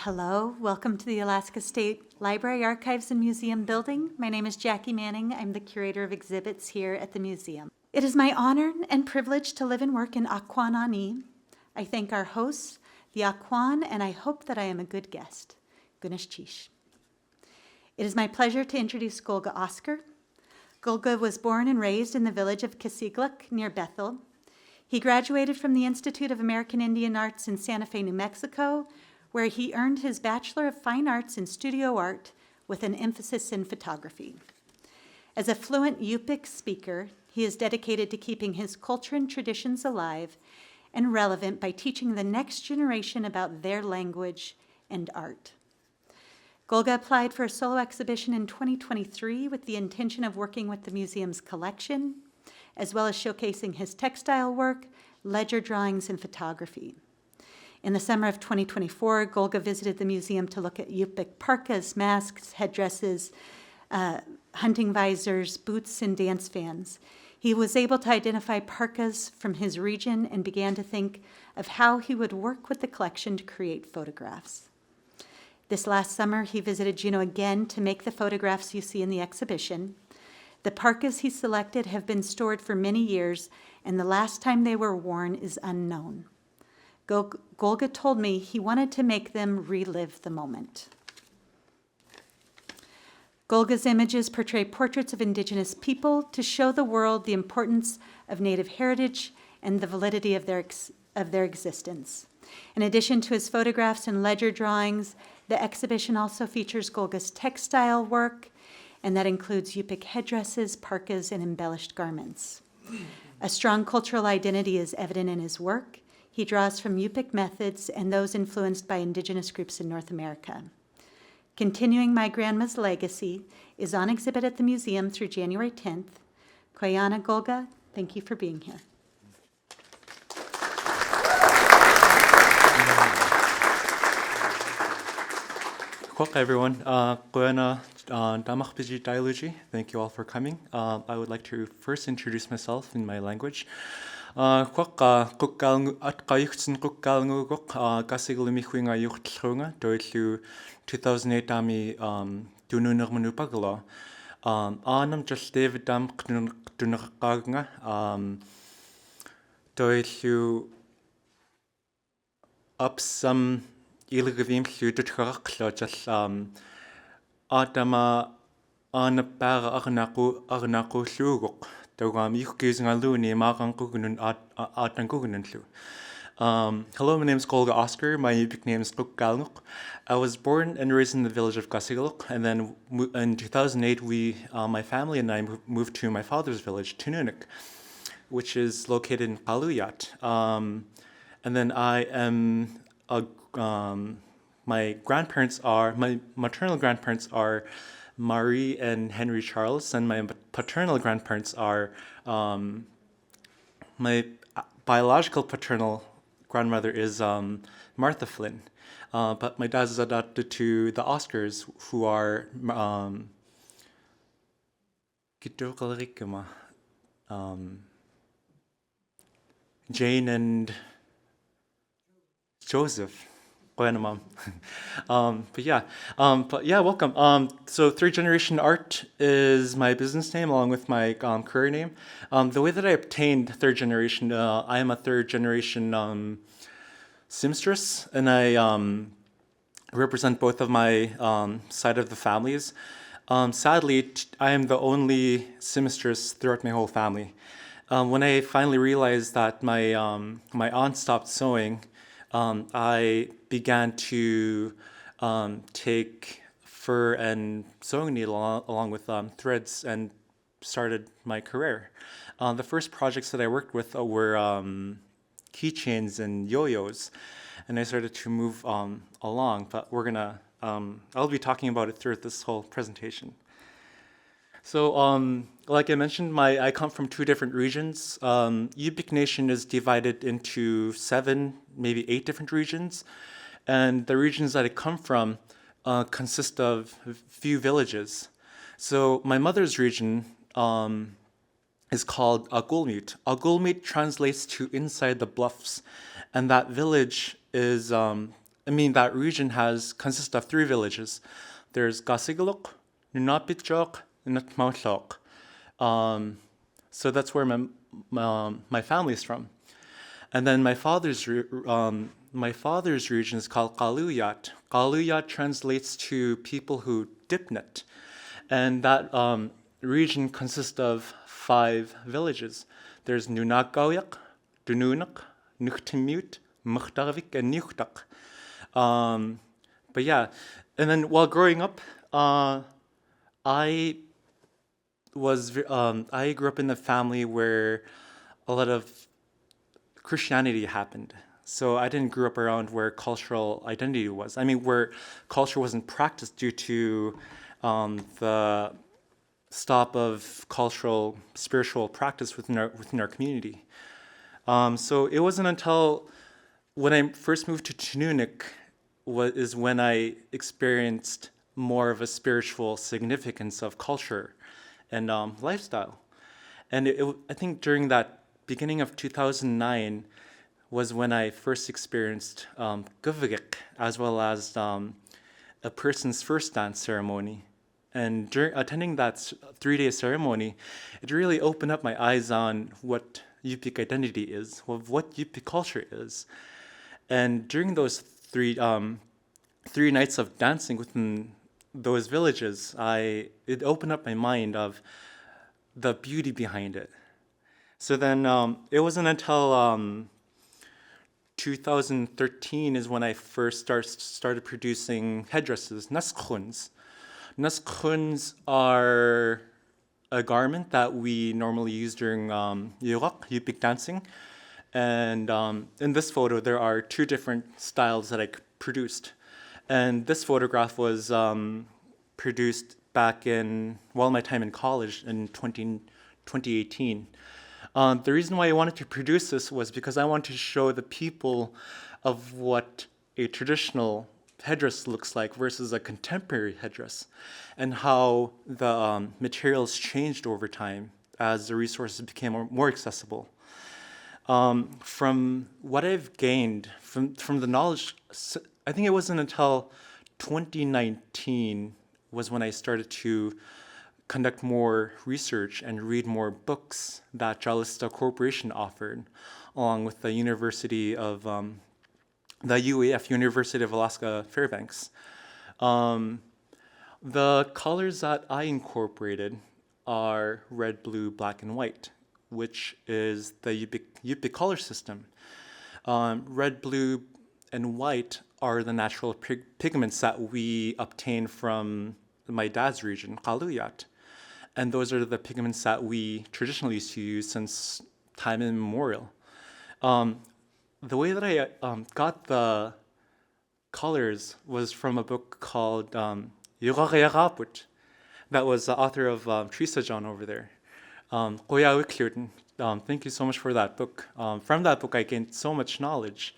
Hello, welcome to the Alaska State Library Archives and Museum building. My name is Jackie Manning. I'm the curator of exhibits here at the museum. It is my honor and privilege to live and work in Akwaanani. I thank our hosts, the Akwaan, and I hope that I am a good guest. Gunesh Chish. It is my pleasure to introduce Golga Oscar. Golga was born and raised in the village of Kasigluk near Bethel. He graduated from the Institute of American Indian Arts in Santa Fe, New Mexico, where he earned his Bachelor of Fine Arts in Studio Art with an emphasis in photography. As a fluent Yupik speaker, he is dedicated to keeping his culture and traditions alive and relevant by teaching the next generation about their language and art. Golga applied for a solo exhibition in 2023 with the intention of working with the museum's collection, as well as showcasing his textile work, ledger drawings, and photography. In the summer of 2024, Golga visited the museum to look at Yupik parkas, masks, headdresses, hunting visors, boots, and dance fans. He was able to identify parkas from his region and began to think of how he would work with the collection to create photographs. This last summer, he visited Juneau again to make the photographs you see in the exhibition. The parkas he selected have been stored for many years, and the last time they were worn is unknown. Golga told me he wanted to make them relive the moment. Golga's images portray portraits of Indigenous people to show the world the importance of Native heritage and the validity of their existence. In addition to his photographs and ledger drawings, the exhibition also features Golga's textile work, and that includes Yupik headdresses, parkas, and embellished garments. A strong cultural identity is evident in his work. He draws from Yupik methods and those influenced by Indigenous groups in North America. Continuing My Grandma's Legacy is on exhibit at the museum through January 10th. Koyana Golga, thank you for being here. Welcome everyone. Koyana Damachpiji Dailuji. Thank you all for coming. I would like to first introduce myself in my language. Kasiglumikhuinga yuchtlunga doitlu 2008 ami dununer manupagalo. Anam just David dam dunakaganga doitlu up some ilgavim ludutraklo just Adama anapara arnaku lugok. Hello, my name is Golga Oscar. My Yupik name is Kasigluk. I was born and raised in the village of Kasigluk, and then in 2008, my family and I moved to my father's village, Tununuk, which is located in Kaluyat. And then my maternal grandparents are Marie and Henry Charles, and my paternal grandparents are my biological paternal grandmother is Martha Flynn, but my dad is adopted to the Oscars, who are Jane and Joseph. Mom. But yeah, welcome. So third generation art is my business name along with my career name. The way that I obtained third generation, I am a third generation seamstress, and I represent both of my side of the families. Sadly, I am the only seamstress throughout my whole family. When I finally realized that my aunt stopped sewing, I began to take fur and sewing needle along with threads and started my career. The first projects that I worked with were keychains and yo-yos, and I started to move along, but I'll be talking about it throughout this whole presentation. So, like I mentioned, I come from two different regions. Yupik Nation is divided into 7, maybe 8 different regions, and the regions that I come from consist of few villages. So my mother's region is called Agulmut. Agulmut translates to inside the bluffs, and that village is that region consists of 3 villages. There's Kasigluk, Nunapitjok, and Natmautlok. So that's where my family is from. And then my father's region is called Kaluyat. Kaluyat translates to people who dip net. And that region consists of 5 villages. There's Nunagayak, Dununak, Nuchtimut, Muchtavik, and Nuchtak. But yeah, and then while growing up, I grew up in a family where a lot of Christianity happened. So I didn't grow up around where cultural identity was. Where culture wasn't practiced due to the stop of cultural, spiritual practice within our community. So it wasn't until when I first moved to Chinoonik is when I experienced more of a spiritual significance of culture and lifestyle. And I think during that beginning of 2009 was when I first experienced Guvigik, as well as a person's first dance ceremony. And during attending that 3-day ceremony, it really opened up my eyes on what Yupik identity is, what Yupik culture is. And during those 3 nights of dancing within those villages, it opened up my mind of the beauty behind it. So then it wasn't until 2013 is when I first started producing headdresses, naskhuns. Naskhuns are a garment that we normally use during Yupik dancing. And in this photo, there are 2 different styles that I produced. And this photograph was produced back in, my time in college in 2018. The reason why I wanted to produce this was because I wanted to show the people of what a traditional headdress looks like versus a contemporary headdress, and how the materials changed over time as the resources became more accessible. From what I've gained from the knowledge, I think it wasn't until 2019 was when I started to conduct more research and read more books that Jalista Corporation offered, along with the University of the UAF, University of Alaska Fairbanks. The colors that I incorporated are red, blue, black, and white, which is the Yupik color system. Red, blue, and white are the natural pigments that we obtain from my dad's region, Kaluyat. And those are the pigments that we traditionally used to use since time immemorial. The way that I got the colors was from a book called Yugagayagaput, that was the author of Trisa John over there. Thank you so much for that book. From that book, I gained so much knowledge.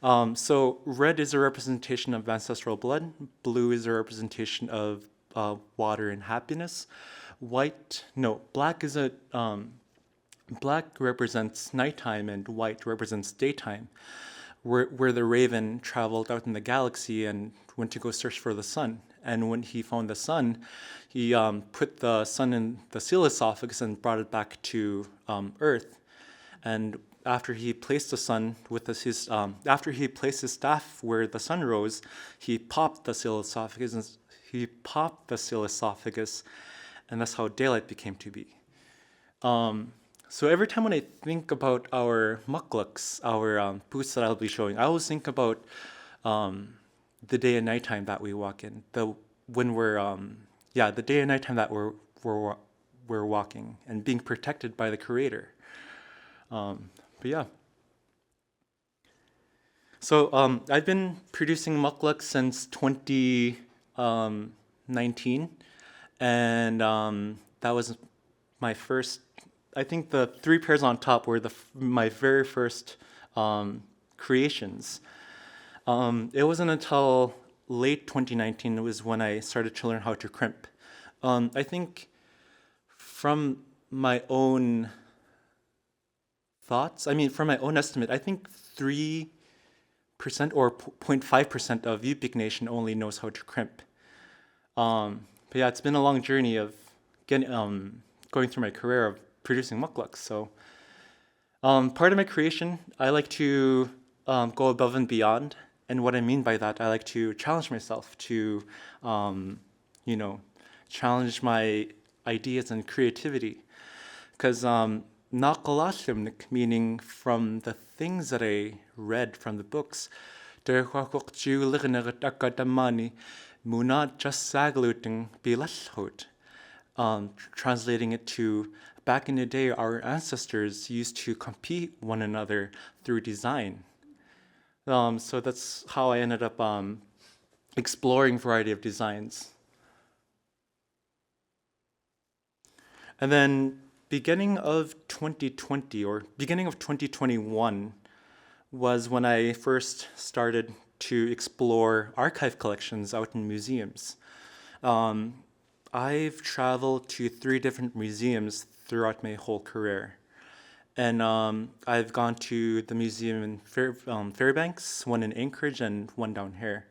So red is a representation of ancestral blood. Blue is a representation of water and happiness. Black represents nighttime and white represents daytime, where the raven traveled out in the galaxy and went to go search for the sun. And when he found the sun, he put the sun in the seal esophagus and brought it back to Earth. And after he placed the sun after he placed his staff where the sun rose, he popped the seal esophagus. And that's how daylight became to be. So every time when I think about our mukluks, our booths that I'll be showing, I always think about the day and nighttime that we walk in. The day and nighttime that we're walking and being protected by the Creator. So I've been producing mukluks since 2019, and that was my first. I think the 3 pairs on top were my very first creations. It wasn't until late 2019 was when I started to learn how to crimp. I think from my own thoughts, from my own estimate, I think 3 or 0.5% of Yupik Nation only knows how to crimp. But yeah, it's been a long journey of going through my career of producing mukluks. So part of my creation, I like to go above and beyond. And what I mean by that, I like to challenge myself to, challenge my ideas and creativity. Because naqalasimnik, meaning from the things that I read from the books, munat just sagluting bilashoot. Translating it to back in the day, our ancestors used to compete one another through design. So that's how I ended up exploring variety of designs. And then beginning of 2020 or beginning of 2021 was when I first started to explore archive collections out in museums. I've traveled to 3 different museums throughout my whole career. And I've gone to the museum in Fairbanks, one in Anchorage, and one down here.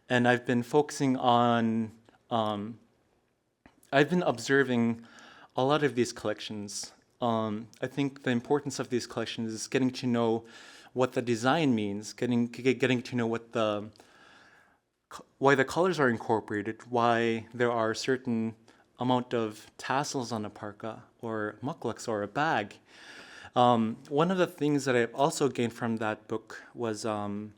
And I've been focusing on, I've been observing a lot of these collections. I think the importance of these collections is getting to know what the design means, getting to know what why the colors are incorporated, why there are certain amount of tassels on a parka or mukluks or a bag. One of the things that I've also gained from that book was the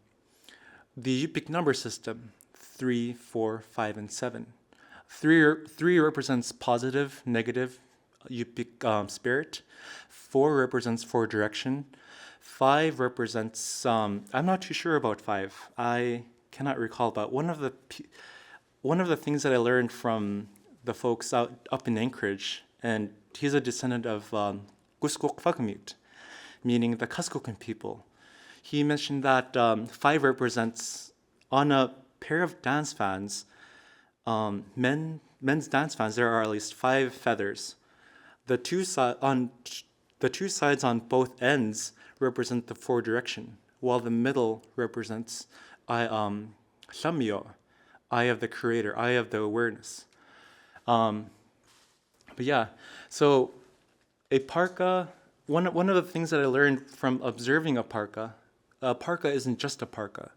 Yupik number system, 3, 4, 5, and 7. 3 represents positive, negative Yupik spirit. 4 represents 4 direction. 5 represents, I'm not too sure about 5. I cannot recall, but one of the things that I learned from the folks up in Anchorage, and he's a descendant of Guskuk Fakamut, meaning the Kasigluk people. He mentioned that 5 represents, on a pair of dance fans, men's dance fans, there are at least 5 feathers. The two sides on both ends represent the 4 direction, while the middle represents Shamyo, eye of the creator, eye of the awareness. But yeah, so a parka, one of the things that I learned from observing a parka isn't just a parka.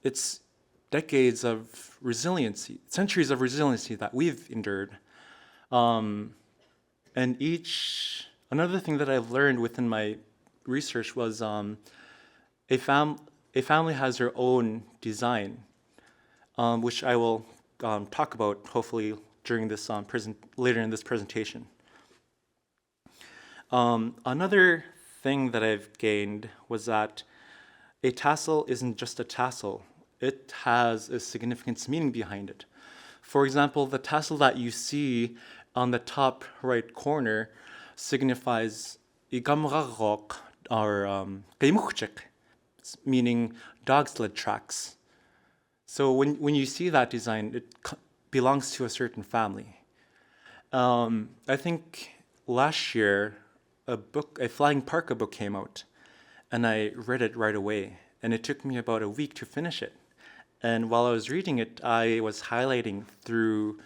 It's decades of resiliency, centuries of resiliency that we've endured. And another thing that I've learned within my research was a family has their own design, which I will talk about hopefully during this later in this presentation. Another thing that I've gained was that a tassel isn't just a tassel. It has a significant meaning behind it. For example, the tassel that you see on the top right corner signifies igamragok, or kaimukchik, meaning dog sled tracks. So when you see that design, it belongs to a certain family. I think last year a flying parka book came out, and I read it right away, and it took me about a week to finish it. And while I was reading it, I was highlighting through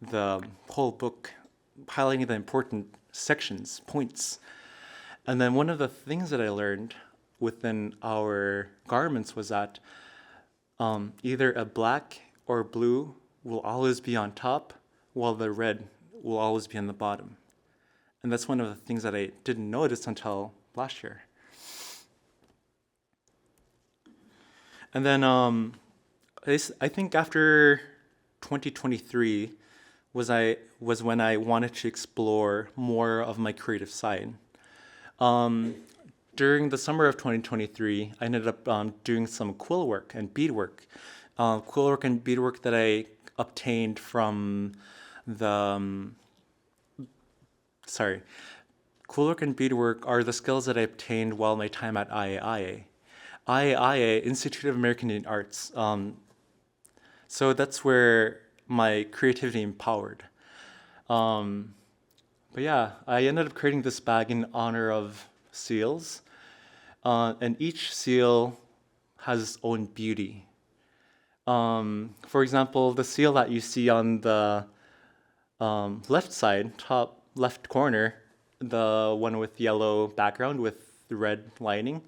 the whole book, highlighting the important sections, points. And then one of the things that I learned within our garments was that either a black or blue will always be on top, while the red will always be on the bottom. And that's one of the things that I didn't notice until last year. And then I think after 2023 was when I wanted to explore more of my creative side. During the summer of 2023, I ended up doing some quill work and beadwork. Quill work and beadwork that I obtained from the quill work and beadwork are the skills that I obtained while my time at IAIA. IAIA, Institute of American Indian Arts. So that's where my creativity empowered. But yeah, I ended up creating this bag in honor of seals. And each seal has its own beauty. For example, the seal that you see on the left side, top left corner, the one with yellow background with red lining,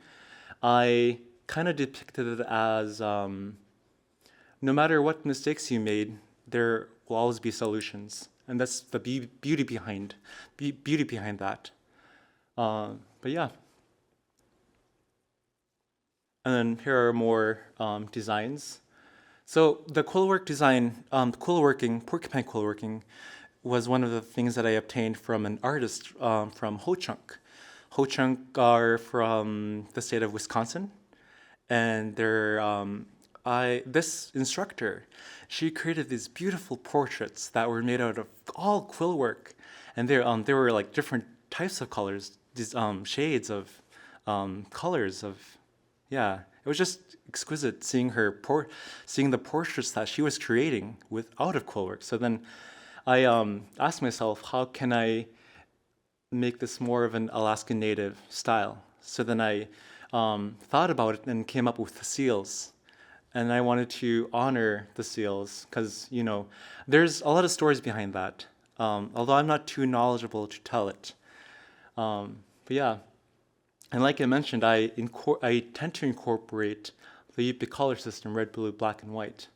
I kind of depicted it as no matter what mistakes you made, there will always be solutions, and that's the beauty behind that. But yeah, and then here are more designs. So the quillwork design, porcupine quillworking, was one of the things that I obtained from an artist from Ho-Chunk. Ho-Chunk are from the state of Wisconsin, and this instructor, she created these beautiful portraits that were made out of all quill work, and they were like different types of colors, these shades of colors of, yeah. It was just exquisite seeing seeing the portraits that she was creating out of quill work. So then I asked myself, how can I make this more of an Alaskan Native style? So then I thought about it and came up with the seals. And I wanted to honor the seals because, there's a lot of stories behind that, although I'm not too knowledgeable to tell it. But yeah, and like I mentioned, I tend to incorporate the APK color system, red, blue, black, and white.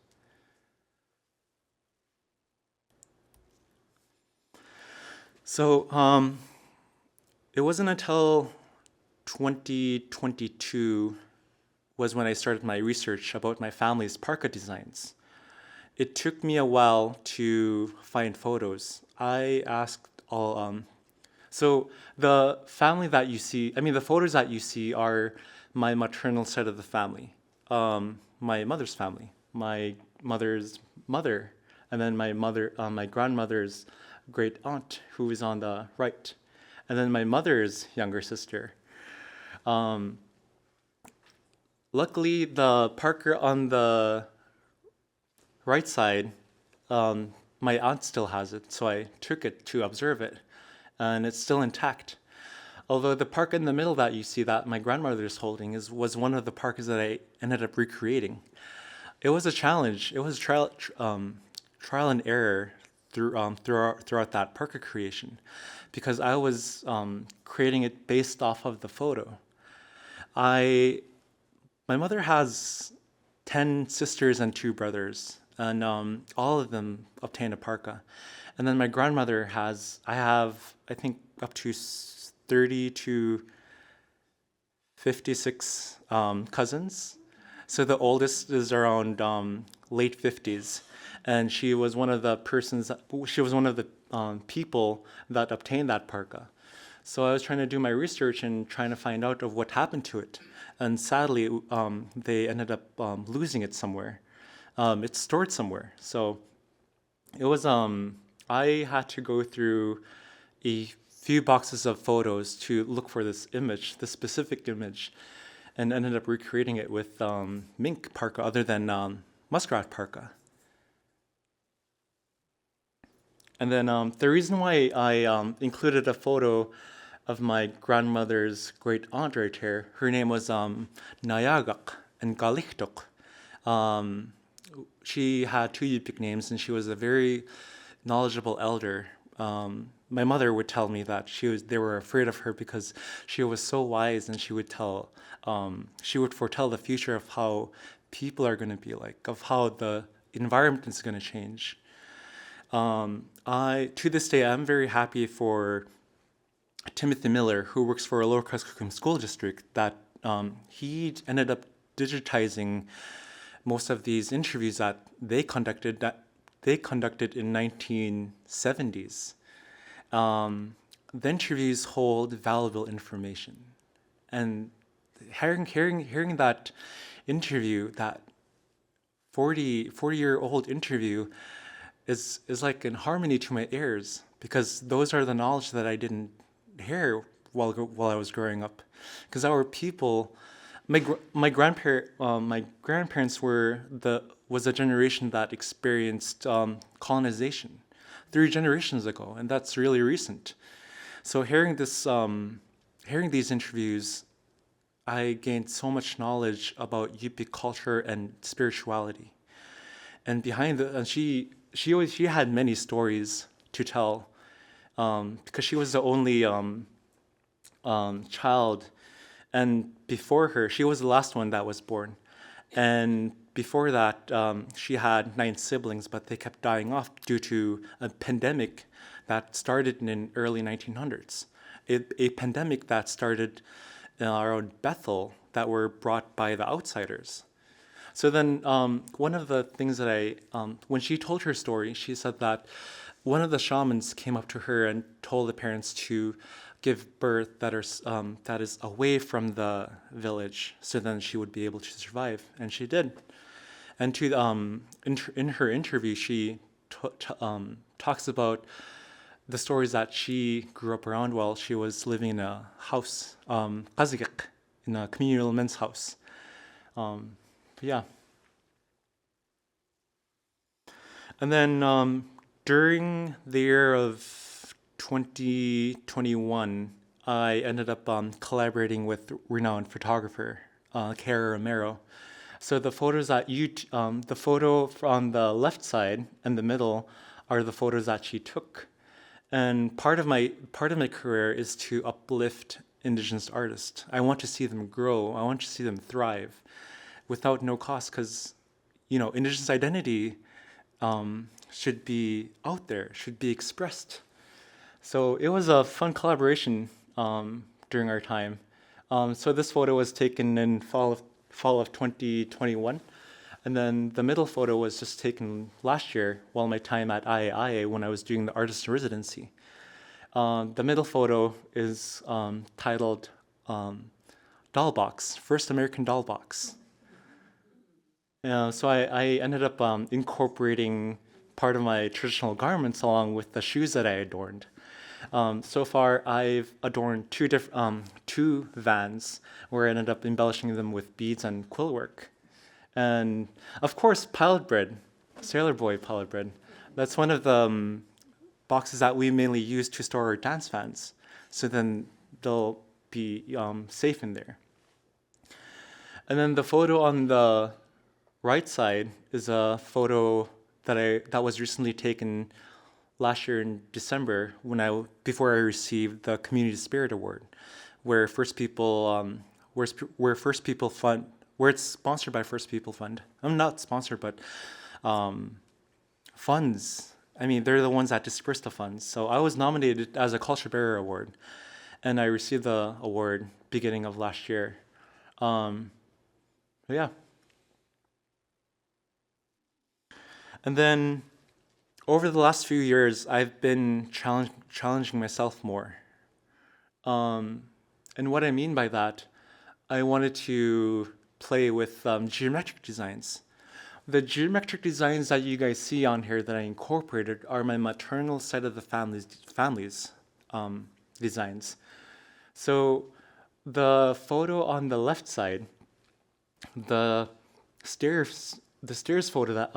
So it wasn't until 2022 was when I started my research about my family's parka designs. It took me a while to find photos. I asked all, so the family that you see, the photos that you see are my maternal side of the family, my mother's family, my mother's mother, and then my grandmother's great aunt, who is on the right, and then my mother's younger sister. Luckily, the Parker on the right side, my aunt still has it, so I took it to observe it, and it's still intact. Although the parka in the middle that you see that my grandmother is holding was one of the parkas that I ended up recreating. It was a challenge. It was trial and error throughout that parka creation, because I was creating it based off of the photo. My mother has 10 sisters and 2 brothers, and all of them obtained a parka. And then my grandmother I have, I think, up to 30 to 56 cousins. So the oldest is around late 50s, and she was one of the people that obtained that parka. So I was trying to do my research and trying to find out of what happened to it. And sadly, they ended up losing it somewhere. It's stored somewhere. So it was, I had to go through a few boxes of photos to look for this specific image, and ended up recreating it with mink parka other than muskrat parka. And then the reason why I included a photo of my grandmother's great aunt right here, her name was Nayagak and Galichtok. She had 2 Yupik names, and she was a very knowledgeable elder. My mother would tell me that they were afraid of her because she was so wise, and she would foretell the future of how people are going to be like, of how the environment is going to change. To this day, I'm very happy for Timothy Miller, who works for a Lower Kuskokwim school district, that he ended up digitizing most of these interviews that they conducted in 1970s. The interviews hold valuable information, and hearing that interview, that 40-year-old interview, is like in harmony to my ears, because those are the knowledge that I didn't hear while I was growing up. Because our people, my grandparents was a generation that experienced colonization 3 generations ago, and that's really recent. So hearing these interviews I gained so much knowledge about Yupik culture and spirituality. And she had many stories to tell, because she was the only child, and before her, she was the last one that was born. And before that, she had 9 siblings, but they kept dying off due to a pandemic that started in early 1900s. A pandemic that started around Bethel that were brought by the outsiders. So then, one of the things that when she told her story, she said that one of the shamans came up to her and told the parents to give birth that is away from the village, so then she would be able to survive, and she did. And in her interview, she talks about the stories that she grew up around while she was living in a house, Kasigluk, in a communal men's house. Yeah. And then during the year of 2021, I ended up collaborating with renowned photographer Kara Romero. So the photos that the photo on the left side and the middle are the photos that she took. And part of my career is to uplift Indigenous artists. I want to see them grow. I want to see them thrive, without no cost, because Indigenous identity should be out there, should be expressed. So it was a fun collaboration during our time. So this photo was taken in fall of 2021, and then the middle photo was just taken last year while my time at IAIA when I was doing the artist in residency. The middle photo is titled Doll Box, First American Doll Box. So I ended up incorporating part of my traditional garments along with the shoes that I adorned. So far, I've adorned two vans where I ended up embellishing them with beads and quill work. And of course, pilot bread, Sailor Boy pilot bread. That's one of the boxes that we mainly use to store our dance fans. So then they'll be safe in there. And then the photo on the right side is a photo that was recently taken last year in December before I received the Community Spirit Award, where First People where it's sponsored by First People Fund. I'm not sponsored, but funds. I mean, they're the ones that disperse the funds. So I was nominated as a Culture Bearer Award, and I received the award beginning of last year. Yeah. And then over the last few years, I've been challenging myself more. And what I mean by that, I wanted to play with geometric designs. The geometric designs that you guys see on here that I incorporated are my maternal side of the family's designs. So the photo on the left side, the stairs photo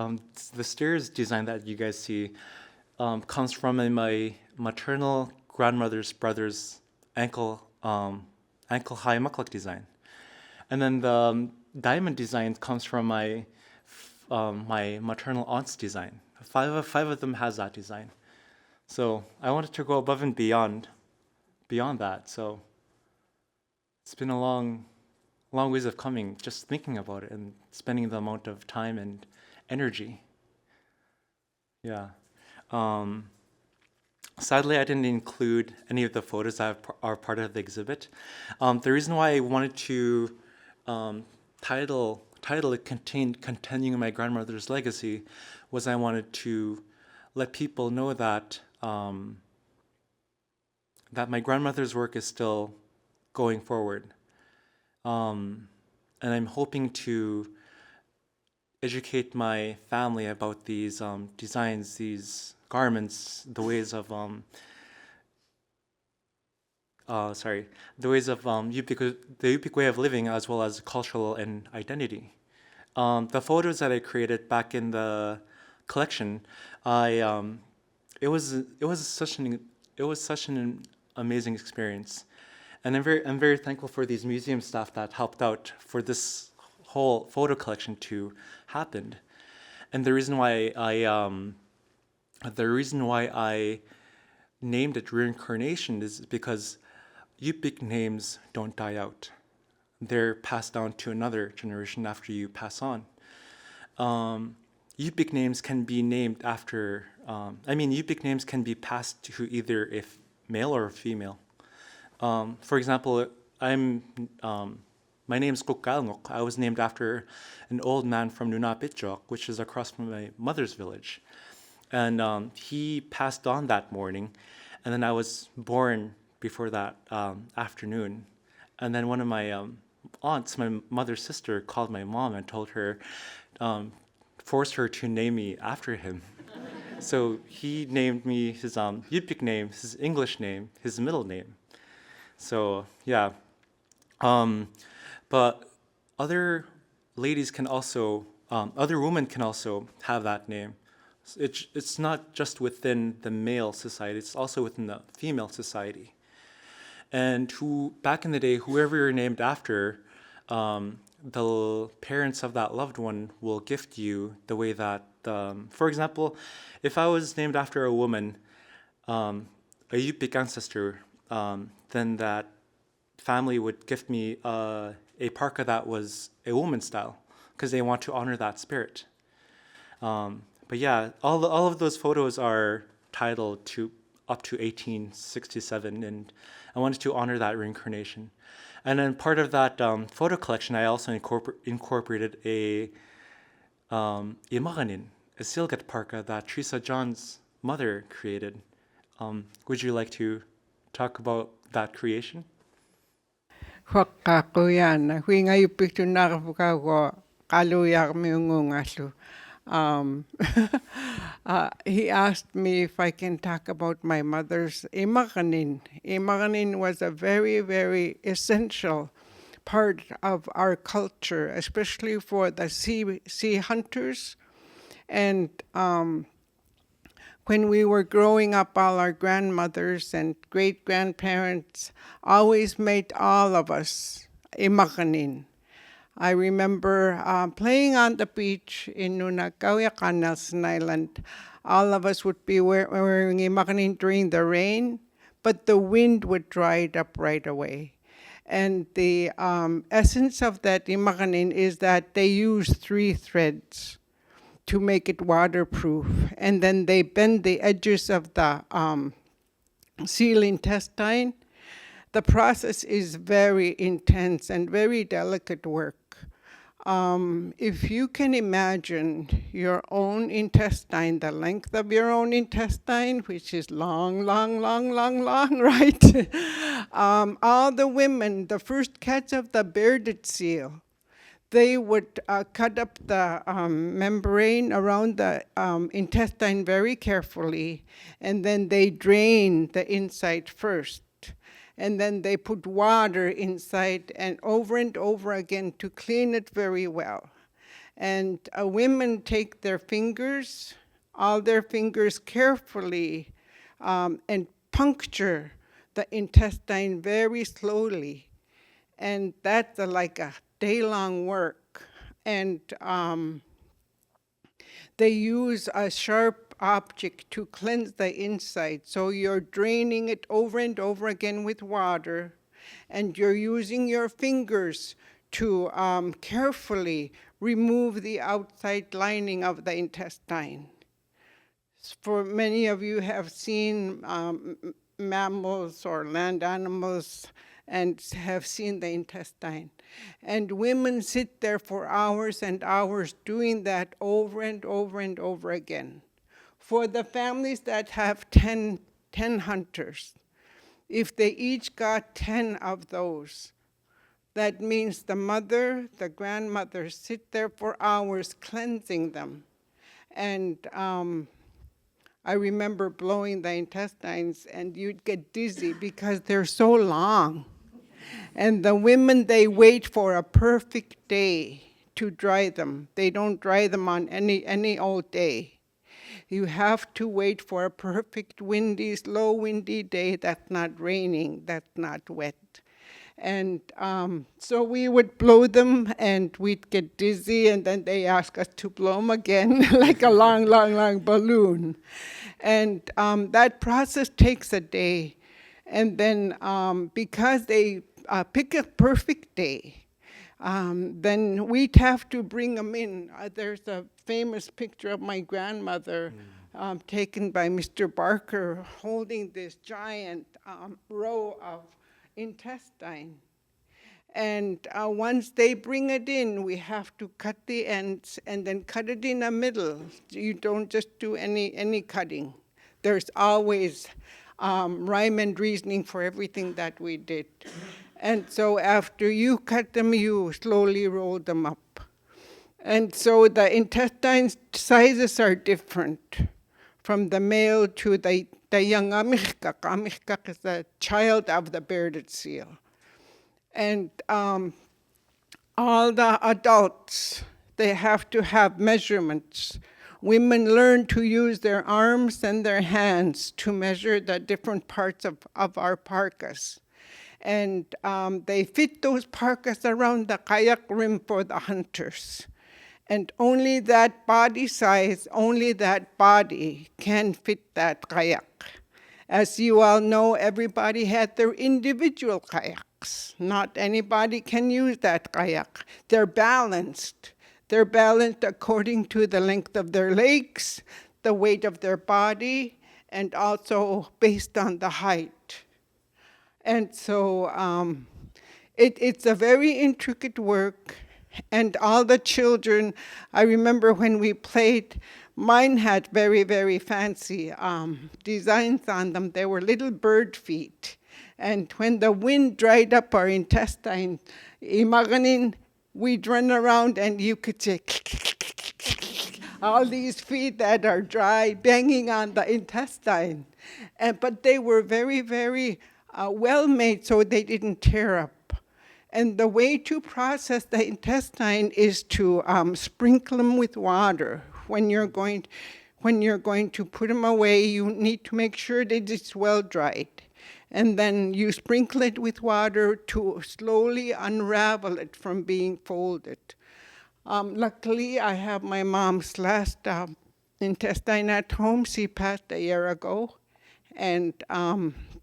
the stairs design that you guys see comes from my maternal grandmother's brother's ankle high mukluk design, and then the diamond design comes from my maternal aunt's design. Five of them has that design, so I wanted to go above and beyond that. So it's been a long ways of coming, just thinking about it and spending the amount of time and energy. Yeah. Sadly, I didn't include any of the photos that are part of the exhibit. The reason why I wanted to title it Continuing My Grandmother's Legacy was I wanted to let people know that that my grandmother's work is still going forward. And I'm hoping to educate my family about these designs, these garments, the ways of the Yupik way of living, as well as cultural and identity. The photos that I created back in the collection, it was such an amazing experience. And I'm very thankful for these museum staff that helped out for this whole photo collection to happen. And the reason why I named it reincarnation is because Yupik names don't die out. They're passed down to another generation after you pass on. Yupik names can be named after, Yupik names can be passed to either a male or a female. For example, my name is Kasigluk. I was named after an old man from Nunapitjok, which is across from my mother's village. And he passed on that morning, and then I was born before that afternoon. And then one of my aunts, my mother's sister, called my mom and told her, forced her to name me after him. So he named me his Yupik name, his English name, his middle name. So yeah, but other ladies can also, other women can also have that name. It's not just within the male society, it's also within the female society. And back in the day, whoever you're named after, the parents of that loved one will gift you the way that, for example, if I was named after a woman, a Yupik ancestor, then that family would gift me a parka that was a woman style, because they want to honor that spirit. But yeah, all of those photos are titled to up to 1867, and I wanted to honor that reincarnation. And then part of that photo collection, I also incorporated a imaganin, a silgat parka that Teresa John's mother created. Would you like to talk about that creation? Huakkakuyan, hui ngayon picture nakapukago, kaluyak miungungasu. He asked me if I can talk about my mother's imaganin. Imaganin was a very, very essential part of our culture, especially for the sea hunters. And when we were growing up, all our grandmothers and great-grandparents always made all of us imaganin. I remember playing on the beach in Nunakawiakan, Nelson Island. All of us would be wearing imaganin during the rain, but the wind would dry it up right away. And the essence of that imaganin is that they use 3 threads to make it waterproof. And then they bend the edges of the seal intestine. The process is very intense and very delicate work. If you can imagine your own intestine, the length of your own intestine, which is long, long, long, long, long, right? All the women, the first catch of the bearded seal, they would cut up the membrane around the intestine very carefully, and then they drain the inside first. And then they put water inside and over again to clean it very well. And women take their fingers, all their fingers carefully, and puncture the intestine very slowly. And that's like a day-long work. And they use a sharp object to cleanse the inside. So you're draining it over and over again with water, and you're using your fingers to carefully remove the outside lining of the intestine. For many of you have seen mammals or land animals and have seen the intestine. And women sit there for hours and hours doing that over and over again. For the families that have 10 hunters, if they each got 10 of those, that means the mother, the grandmother sit there for hours cleansing them. And I remember blowing the intestines, and you'd get dizzy because they're so long. And the women, they wait for a perfect day to dry them. They don't dry them on any old day. You have to wait for a perfect windy, slow windy day that's not raining, that's not wet. And so we would blow them and we'd get dizzy, and then they ask us to blow them again, like a long, long, long balloon. And that process takes a day. And then because they pick a perfect day, then we'd have to bring them in. There's a famous picture of my grandmother taken by Mr. Barker holding this giant row of intestine. And once they bring it in, we have to cut the ends and then cut it in the middle. You don't just do any cutting. There's always rhyme and reasoning for everything that we did. And so after you cut them, you slowly roll them up. And so the intestine sizes are different from the male to the young amishkak. Amishkak is the child of the bearded seal. And all the adults, they have to have measurements. Women learn to use their arms and their hands to measure the different parts of our parkas. And they fit those parkas around the kayak rim for the hunters. And only that body size, only that body can fit that kayak. As you all know, everybody had their individual kayaks. Not anybody can use that kayak. They're balanced. They're balanced according to the length of their legs, the weight of their body, and also based on the height. And so it's a very intricate work. And all the children, I remember when we played, mine had very, very fancy designs on them. They were little bird feet. And when the wind dried up our intestine, imaganin, we'd run around and you could say, all these feet that are dry, banging on the intestine. But they were very, very well made, so they didn't tear up. And the way to process the intestine is to sprinkle them with water. When you're going to put them away, you need to make sure that it's well dried. And then you sprinkle it with water to slowly unravel it from being folded. Luckily, I have my mom's last intestine at home. She passed a year ago. And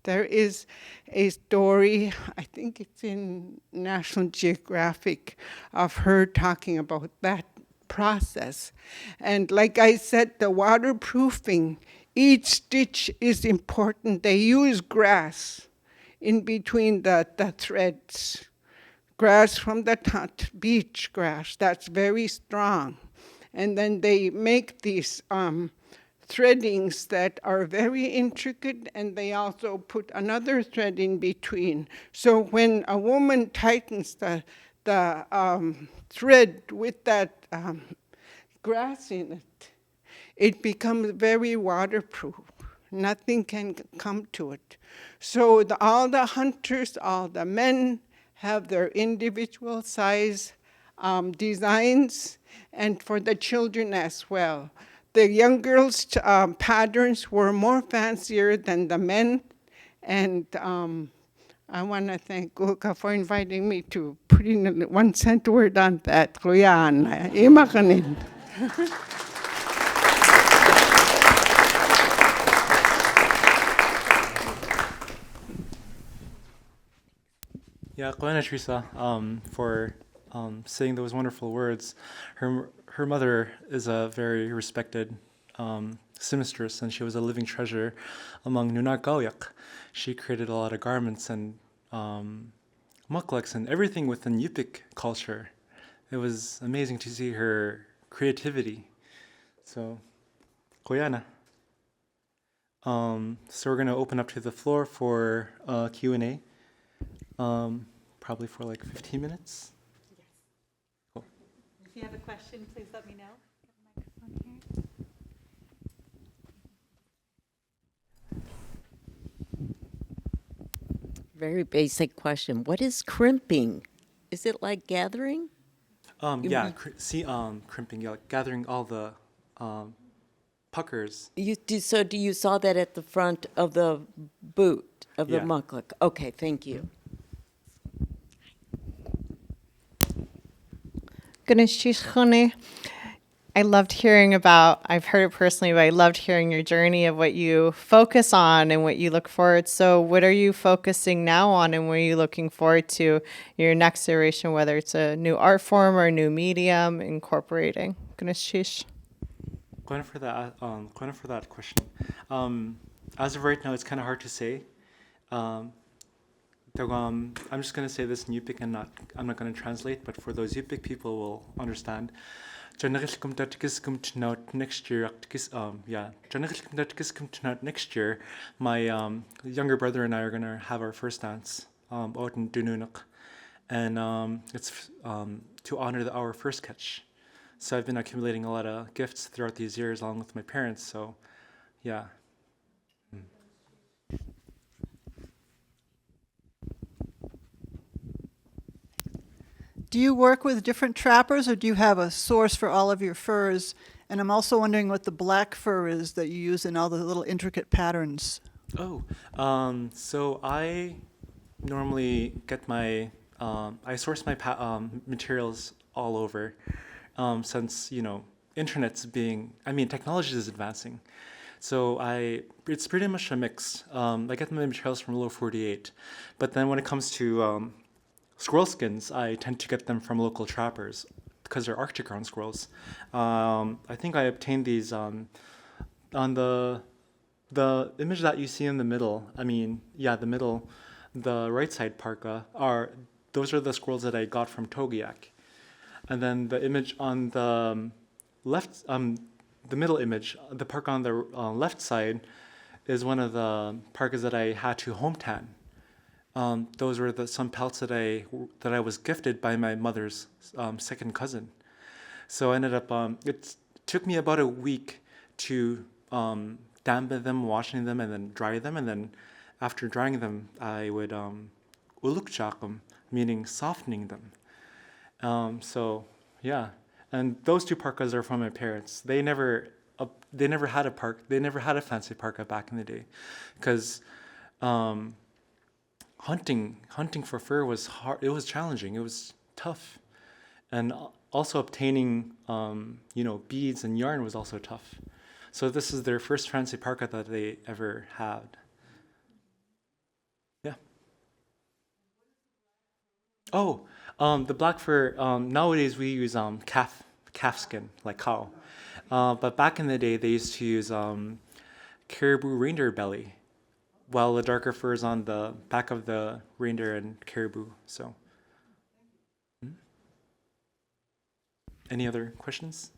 there is a story, I think it's in National Geographic, of her talking about that process. And like I said, the waterproofing, each stitch is important. They use grass in between the threads. Grass from the beach grass, that's very strong. And then they make these threadings that are very intricate, and they also put another thread in between. So when a woman tightens the thread with that grass in it, it becomes very waterproof. Nothing can come to it. So all the hunters, all the men have their individual size designs, and for the children as well. The young girls' patterns were more fancier than the men, and I want to thank Golga for inviting me to put in a 1 cent word on that. Kuyan, imakanin. Yeah, Glenna Teresa, for saying those wonderful words. Her mother is a very respected seamstress, and she was a living treasure among Nunagaoyak. She created a lot of garments and muklaks and everything within Yupik culture. It was amazing to see her creativity. So, Koyana. So we're going to open up to the floor for Q&A, probably for like 15 minutes. Yes. Cool. If you have a question, please let me know. Got a microphone here. Very basic question. What is crimping? Is it like gathering? Yeah, crimping, yeah, like gathering all the puckers. Do you saw that at the front of the boot of the Yeah. mukluk? Okay, thank you. Ganeshishkhone. I loved hearing about, I've heard it personally, but I loved hearing your journey of what you focus on and what you look forward. So what are you focusing now on and what are you looking forward to your next iteration, whether it's a new art form or a new medium incorporating? Ganeshish. Going for that question. As of right now, it's kind of hard to say. I'm just going to say this in Yupik and I'm not going to translate, but for those Yupik people will understand. Next year, next year, my younger brother and I are going to have our first dance out in Dununuk, and it's to honor our first catch. So I've been accumulating a lot of gifts throughout these years along with my parents, so yeah. Do you work with different trappers, or do you have a source for all of your furs? And I'm also wondering what the black fur is that you use in all the little intricate patterns. Oh, so I normally get I source my materials all over, since, technology is advancing. So it's pretty much a mix. I get my materials from Low 48, but then when it comes to squirrel skins, I tend to get them from local trappers because they're Arctic ground squirrels. I think I obtained these on the image that you see in the middle. The right side parka those are the squirrels that I got from Togiak, and then the image on the left, the middle image, the parka on the left side, is one of the parkas that I had to home tan. Those were some pelts that I was gifted by my mother's second cousin. So I ended up, it took me about a week to dampen them, washing them, and then dry them. And then after drying them, I would ulukchak them, meaning softening them. So yeah, and those two parkas are from my parents. They never had a fancy parka back in the day, because hunting for fur was hard. It was challenging. It was tough, and also obtaining beads and yarn was also tough. So this is their first fancy parka that they ever had. Yeah. Oh, the black fur. Nowadays we use calf skin, like cow. But back in the day they used to use caribou reindeer belly, while the darker fur is on the back of the reindeer and caribou. So, any other questions?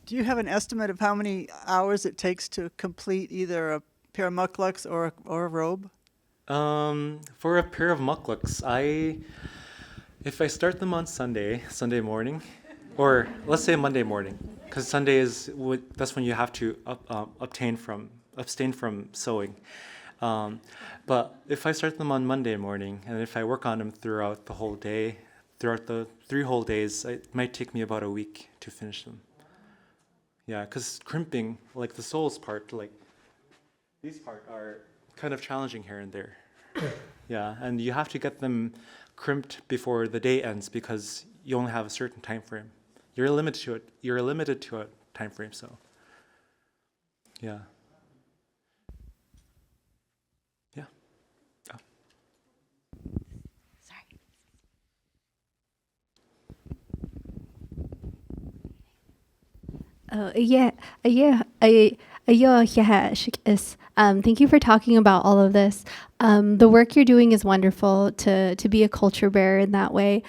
Do you have an estimate of how many hours it takes to complete either a pair of mukluks or a robe? For a pair of mukluks, if I start them on Sunday morning, or let's say Monday morning, because Sunday that's when you have to abstain from sewing. But if I start them on Monday morning, and if I work on them throughout the whole day, throughout the 3 whole days, it might take me about a week to finish them. Yeah, because crimping, like the soles part, like these part are kind of challenging here and there. Yeah, and you have to get them crimped before the day ends because you only have a certain time frame. You're limited to a time frame, so yeah. Yeah. Oh. Thank you for talking about all of this. The work you're doing is wonderful to be a culture bearer in that way.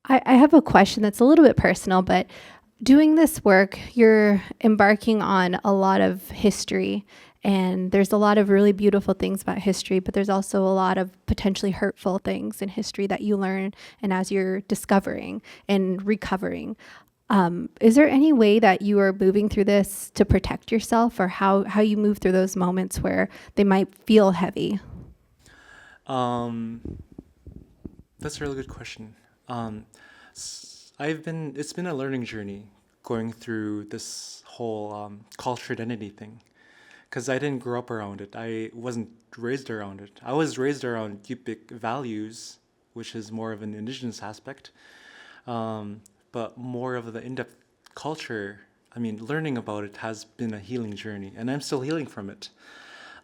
I have a question that's a little bit personal, but doing this work, you're embarking on a lot of history, and there's a lot of really beautiful things about history, but there's also a lot of potentially hurtful things in history that you learn and as you're discovering and recovering. Is there any way that you are moving through this to protect yourself, or how you move through those moments where they might feel heavy? That's a really good question. It's been a learning journey going through this whole culture identity thing, because I didn't grow up around it. I wasn't raised around it. I was raised around Yupik values, which is more of an indigenous aspect, but more of the in-depth culture. I mean, learning about it has been a healing journey, and I'm still healing from it.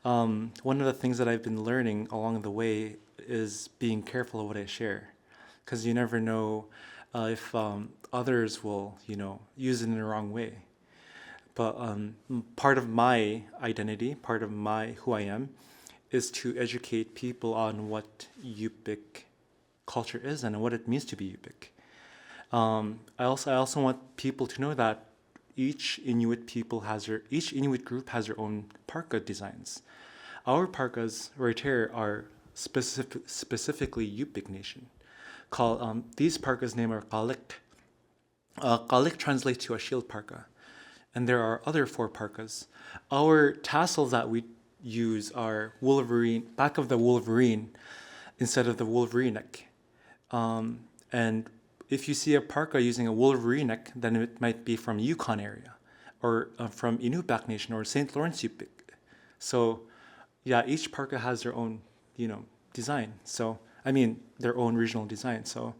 One of the things that I've been learning along the way is being careful of what I share, because you never know if others will, use it in the wrong way. But part of my identity, part of who I am, is to educate people on what Yupik culture is and what it means to be Yupik. I also want people to know that each Inuit group has their own parka designs. Our parkas right here are specifically Yupik Nation. These parkas' name are Kalik. Kalik translates to a shield parka. And there are other 4 parkas. Our tassels that we use are back of the wolverine instead of the wolverine neck. And if you see a parka using a wolverine neck, then it might be from Yukon area, or from Inupiaq Nation, or St. Lawrence Yupik. So, yeah, each parka has their own, design. So, I mean, their own regional design. So,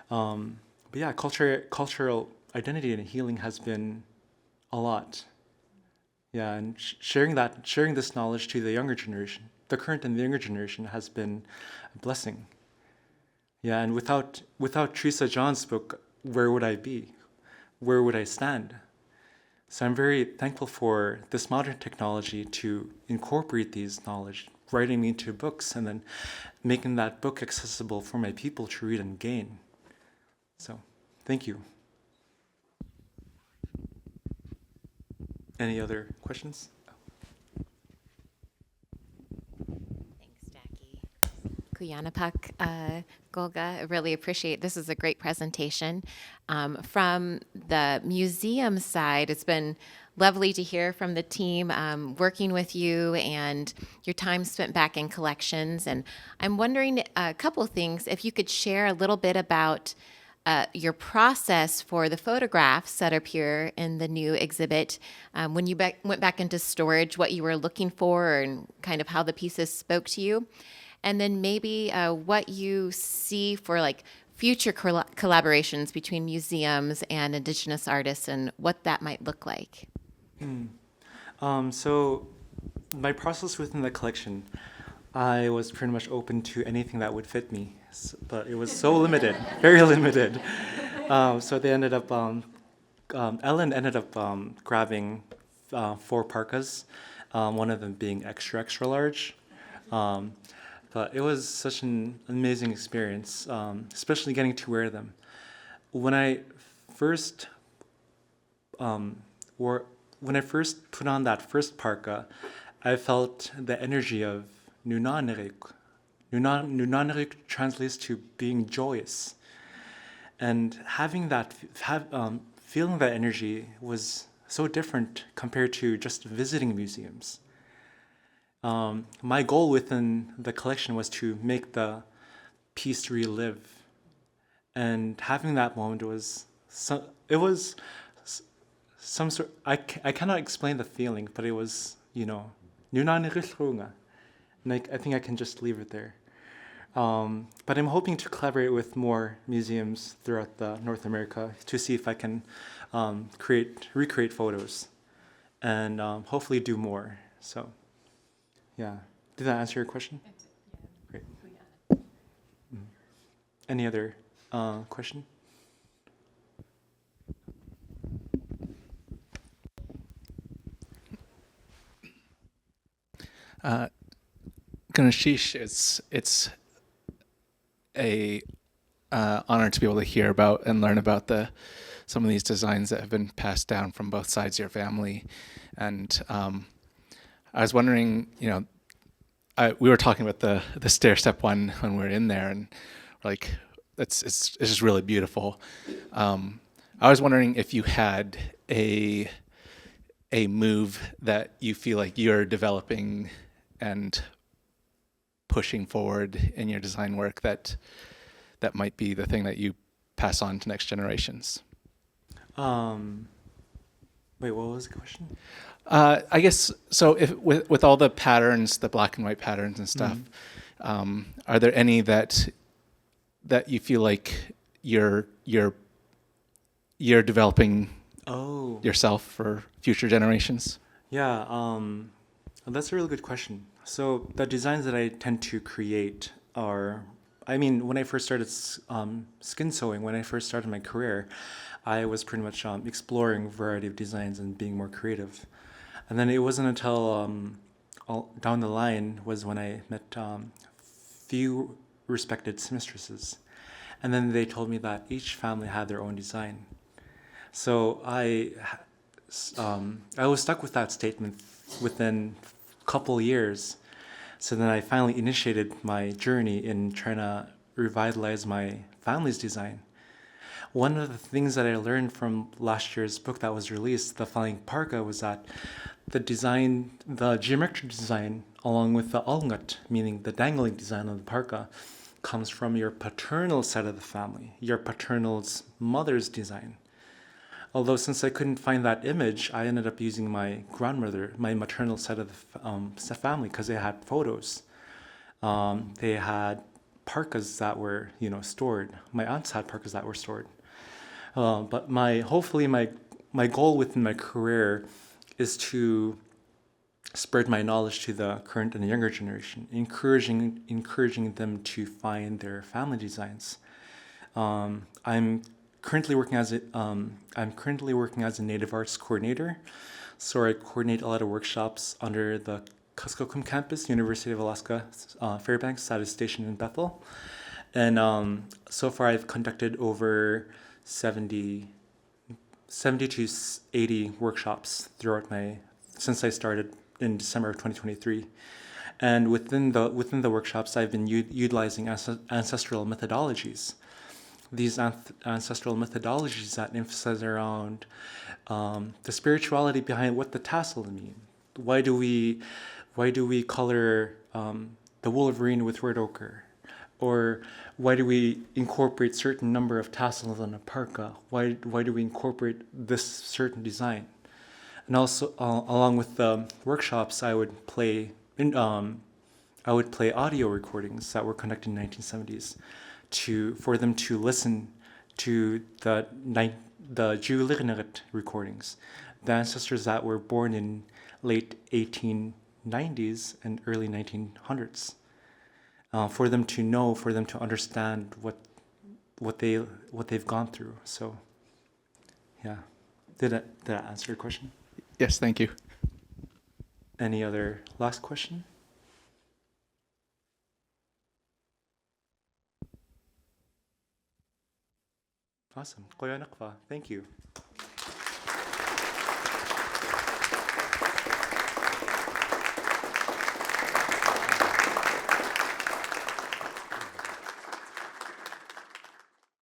but yeah, cultural identity and healing has been a lot. Yeah, and sharing this knowledge to the younger generation, the current and the younger generation, has been a blessing. Yeah, and without Teresa John's book, where would I be? Where would I stand? So I'm very thankful for this modern technology to incorporate these knowledge, writing into books, and then making that book accessible for my people to read and gain. So, thank you. Any other questions? Thanks, Jackie. Kuyanapak, Golga, I really appreciate this. Is a great presentation. From the museum side, it's been lovely to hear from the team working with you and your time spent back in collections. And I'm wondering a couple of things, if you could share a little bit about your process for the photographs that appear in the new exhibit, when you went back into storage, what you were looking for and kind of how the pieces spoke to you. And then maybe what you see for like future collaborations between museums and Indigenous artists and what that might look like. So my process within the collection, I was pretty much open to anything that would fit me, but it was so limited, very limited. So they ended up, Ellen ended up grabbing 4 parkas, one of them being extra large. But it was such an amazing experience, especially getting to wear them. When I first put on that first parka, I felt the energy of Nunanrik. Nunanrik translates to being joyous. And having that, feeling that energy was so different compared to just visiting museums. My goal within the collection was to make the piece relive. And having that moment was some sort. I cannot explain the feeling, but it was, Nunanrik. And I think I can just leave it there. But I'm hoping to collaborate with more museums throughout North America to see if I can recreate photos, and hopefully do more. So, yeah. Did that answer your question? Great. Any other question? Ganashish, it's a honor to be able to hear about and learn about some of these designs that have been passed down from both sides of your family. And I was wondering, we were talking about the stair step one when we were in there, and like it's just really beautiful. I was wondering if you had a move that you feel like you're developing and pushing forward in your design work that might be the thing that you pass on to next generations. Wait, what was the question? I guess so. If with all the patterns, the black and white patterns and stuff, are there any that you feel like you're developing Oh, yourself for future generations? yeah. That's a really good question. So the designs that I tend to create are, I mean, when I first started skin sewing, when I first started my career, I was pretty much exploring a variety of designs and being more creative. And then it wasn't until down the line was when I met few respected seamstresses. And then they told me that each family had their own design. So I was stuck with that statement within a couple years. So then I finally initiated my journey in trying to revitalize my family's design. One of the things that I learned from last year's book that was released, The Flying Parka, was that the design, the geometric design, along with the alngat, meaning the dangling design of the parka, comes from your paternal side of the family, your paternal's mother's design. Although since I couldn't find that image, I ended up using my grandmother, my maternal side of the family, because they had photos. They had parkas that were, stored. My aunts had parkas that were stored. But hopefully my goal within my career is to spread my knowledge to the current and the younger generation, encouraging them to find their family designs. I'm currently working as a Native Arts coordinator, so I coordinate a lot of workshops under the Kasigluk campus, University of Alaska Fairbanks, that is stationed in Bethel. And so far I've conducted over 70 to 80 workshops since I started in December of 2023. And within the workshops, I've been utilizing ancestral methodologies. These ancestral methodologies that emphasize around the spirituality behind what the tassel mean. Why do we color the wolverine with red ochre? Or why do we incorporate certain number of tassels on a parka? Why do we incorporate this certain design? And also, along with the workshops, I would play audio recordings that were conducted in the 1970s for them to listen to the Juligneret recordings, the ancestors that were born in late 1890s and early 1900s. For them to know, for them to understand what they've gone through. So, yeah, did that answer your question? Yes, thank you. Any other last question? Awesome. Thank you.